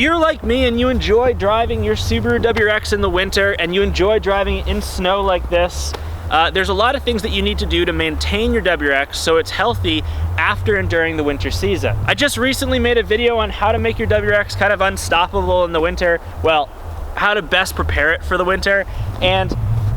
you're like me and you enjoy driving your Subaru WRX in the winter and you enjoy driving it in snow like this, there's a lot of things that you need to do to maintain your WRX so it's healthy after and during the winter season. I just recently made a video on how to make your WRX kind of unstoppable in the winter. Well, how to best prepare it for the winter. And,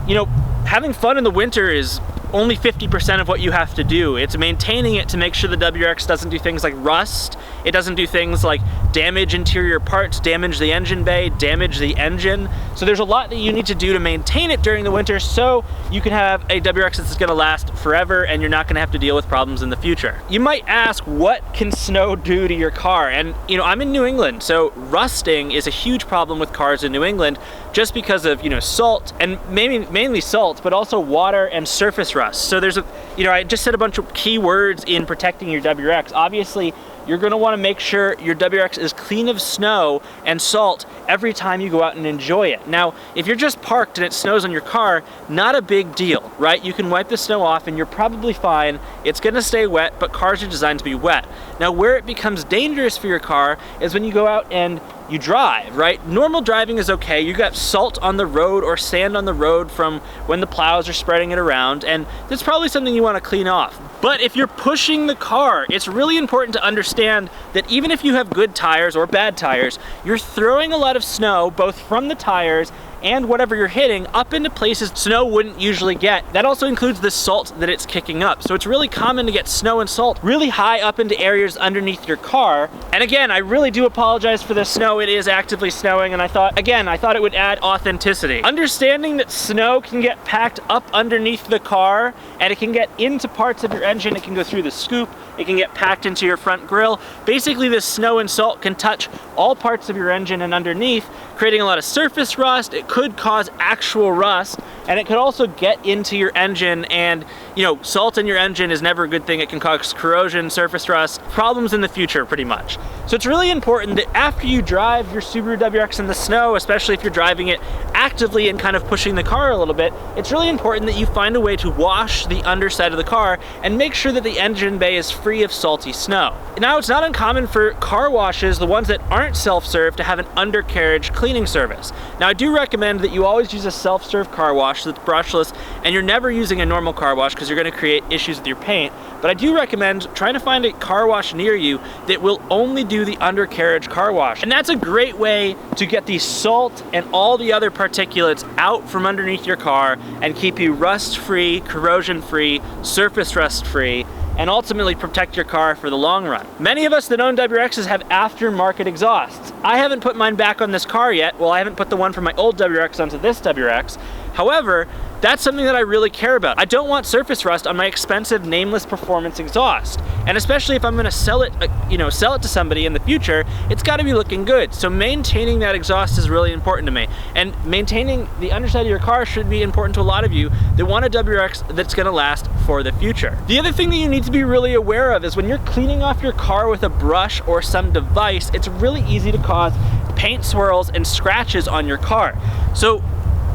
you know, having fun in the winter is only 50% of what you have to do. It's maintaining it to make sure the WRX doesn't do things like rust. It doesn't do things like damage interior parts, damage the engine bay, damage the engine. So there's a lot that you need to do to maintain it during the winter so you can have a WRX that's gonna last forever and you're not gonna have to deal with problems in the future. You might ask, what can snow do to your car? And you know, I'm in New England, so rusting is a huge problem with cars in New England just because of, you know, salt, and mainly salt, but also water and surface rust. So there's a, you know, I just said a bunch of key words in protecting your WRX. Obviously, you're gonna wanna make sure your WRX is clean of snow and salt every time you go out and enjoy it. Now, if you're just parked and it snows on your car, not a big deal, right? You can wipe the snow off and you're probably fine. It's gonna stay wet, but cars are designed to be wet. Now, where it becomes dangerous for your car is when you go out and you drive, right? Normal driving is okay. You got salt on the road or sand on the road from when the plows are spreading it around, and that's probably something you want to clean off. But if you're pushing the car, it's really important to understand that even if you have good tires or bad tires, you're throwing a lot of snow, both from the tires and whatever you're hitting, up into places snow wouldn't usually get. That also includes the salt that it's kicking up. So it's really common to get snow and salt really high up into areas underneath your car. And again, I really do apologize for the snow. It is actively snowing, and I thought it would add authenticity. Understanding that snow can get packed up underneath the car and it can get into parts of your engine. It can go through the scoop. It can get packed into your front grille. Basically, this snow and salt can touch all parts of your engine and underneath, creating a lot of surface rust. It could cause actual rust, and it could also get into your engine, and you know, salt in your engine is never a good thing. It can cause corrosion, surface rust, problems in the future pretty much. So it's really important that after you drive your Subaru WRX in the snow, especially if you're driving it actively and kind of pushing the car a little bit, it's really important that you find a way to wash the underside of the car and make sure that the engine bay is free of salty snow. Now, it's not uncommon for car washes, the ones that aren't self-serve, to have an undercarriage cleaning service. Now, I do recommend that you always use a self-serve car wash that's brushless, and you're never using a normal car wash because you're going to create issues with your paint. But I do recommend trying to find a car wash near you that will only do the undercarriage car wash. And that's a great way to get the salt and all the other particulates out from underneath your car and keep you rust-free, corrosion-free, surface rust-free, and ultimately protect your car for the long run. Many of us that own WRXs have aftermarket exhausts. I haven't put mine back on this car yet. Well, I haven't put the one from my old WRX onto this WRX. However, that's something that I really care about. I don't want surface rust on my expensive nameless performance exhaust. And especially if I'm gonna sell it to somebody in the future, it's gotta be looking good. So maintaining that exhaust is really important to me. And maintaining the underside of your car should be important to a lot of you that want a WRX that's gonna last for the future. The other thing that you need to be really aware of is when you're cleaning off your car with a brush or some device, it's really easy to cause paint swirls and scratches on your car. So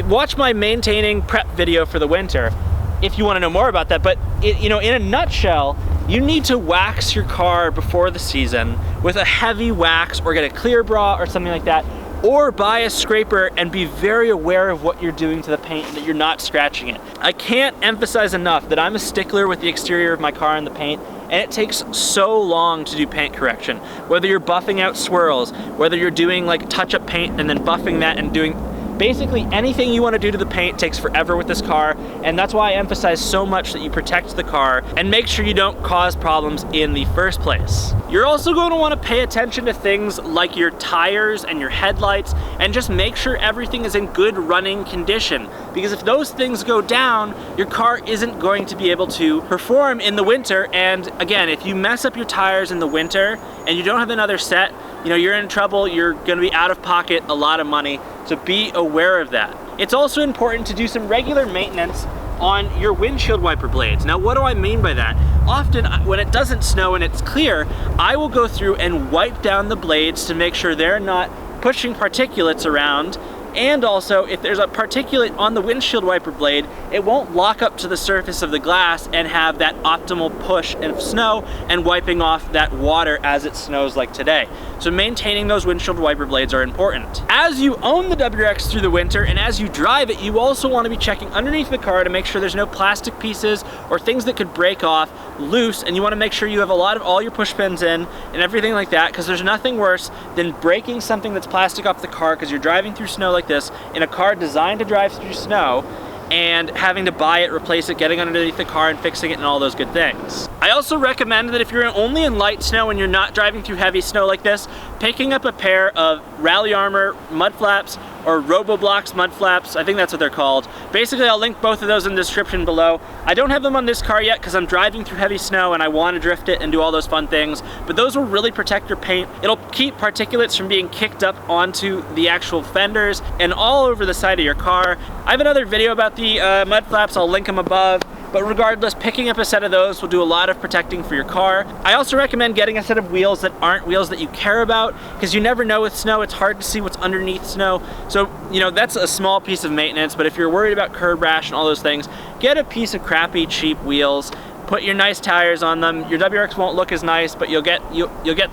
watch my maintaining prep video for the winter if you want to know more about that. But in a nutshell, you need to wax your car before the season with a heavy wax, or get a clear bra or something like that, or buy a scraper and be very aware of what you're doing to the paint and that you're not scratching it. I can't emphasize enough that I'm a stickler with the exterior of my car and the paint, and it takes so long to do paint correction. Whether you're buffing out swirls, whether you're doing like touch-up paint and then buffing that and doing basically anything you want to do to the paint takes forever with this car, and that's why I emphasize so much that you protect the car and make sure you don't cause problems in the first place. You're also going to want to pay attention to things like your tires and your headlights, and just make sure everything is in good running condition, because if those things go down, your car isn't going to be able to perform in the winter. And again, if you mess up your tires in the winter and you don't have another set, you're in trouble. You're going to be out of pocket a lot of money. So be aware of that. It's also important to do some regular maintenance on your windshield wiper blades. Now, what do I mean by that? Often when it doesn't snow and it's clear, I will go through and wipe down the blades to make sure they're not pushing particulates around And also, if there's a particulate on the windshield wiper blade, it won't lock up to the surface of the glass and have that optimal push of snow and wiping off that water as it snows like today. So maintaining those windshield wiper blades are important. As you own the WRX through the winter and as you drive it, you also want to be checking underneath the car to make sure there's no plastic pieces or things that could break off loose, and you want to make sure you have a lot of all your push pins in and everything like that, because there's nothing worse than breaking something that's plastic off the car because you're driving through snow like this in a car designed to drive through snow, and having to buy it, replace it, getting underneath the car and fixing it and all those good things. I also recommend that if you're only in light snow and you're not driving through heavy snow like this, picking up a pair of Rally Armor mud flaps or RoboBlocks mud flaps, I think that's what they're called. Basically, I'll link both of those in the description below. I don't have them on this car yet because I'm driving through heavy snow and I want to drift it and do all those fun things, but those will really protect your paint. It'll keep particulates from being kicked up onto the actual fenders and all over the side of your car. I have another video about the mud flaps, I'll link them above. But regardless, picking up a set of those will do a lot of protecting for your car. I also recommend getting a set of wheels that aren't wheels that you care about, because you never know with snow, it's hard to see what's underneath snow. So, you know, that's a small piece of maintenance, but if you're worried about curb rash and all those things, get a piece of crappy, cheap wheels, put your nice tires on them. Your WRX won't look as nice, but you'll get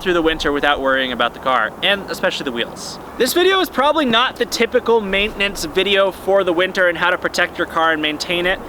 through the winter without worrying about the car, and especially the wheels. This video is probably not the typical maintenance video for the winter and how to protect your car and maintain it.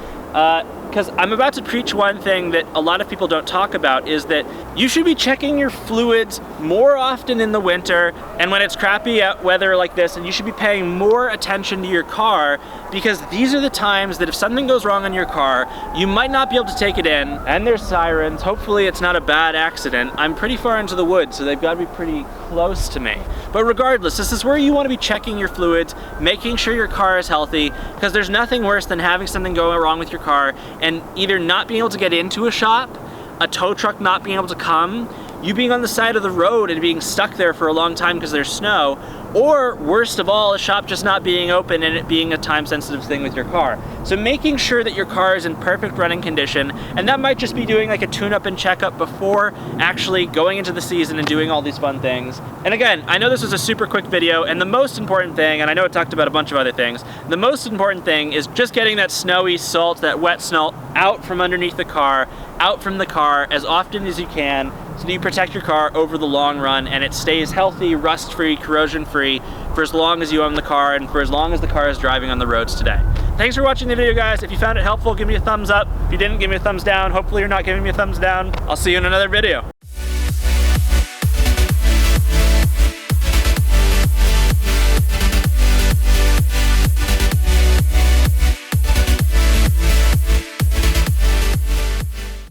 Because I'm about to preach one thing that a lot of people don't talk about, is that you should be checking your fluids more often in the winter and when it's crappy weather like this, and you should be paying more attention to your car, because these are the times that if something goes wrong on your car, you might not be able to take it in, and there's sirens. Hopefully it's not a bad accident. I'm pretty far into the woods, so they've got to be pretty close to me. But regardless, this is where you want to be checking your fluids, making sure your car is healthy, because there's nothing worse than having something go wrong with your car and either not being able to get into a shop, a tow truck not being able to come, you being on the side of the road and being stuck there for a long time because there's snow, or worst of all, a shop just not being open and it being a time-sensitive thing with your car. So making sure that your car is in perfect running condition, and that might just be doing like a tune-up and checkup before actually going into the season and doing all these fun things. And again, I know this was a super quick video, and the most important thing, and I know it talked about a bunch of other things, the most important thing is just getting that snowy salt, that wet snow out from underneath the car, out from the car as often as you can, so that you protect your car over the long run and it stays healthy, rust-free, corrosion-free for as long as you own the car and for as long as the car is driving on the roads today. Thanks for watching the video, guys. If you found it helpful, give me a thumbs up. If you didn't, give me a thumbs down. Hopefully you're not giving me a thumbs down. I'll see you in another video.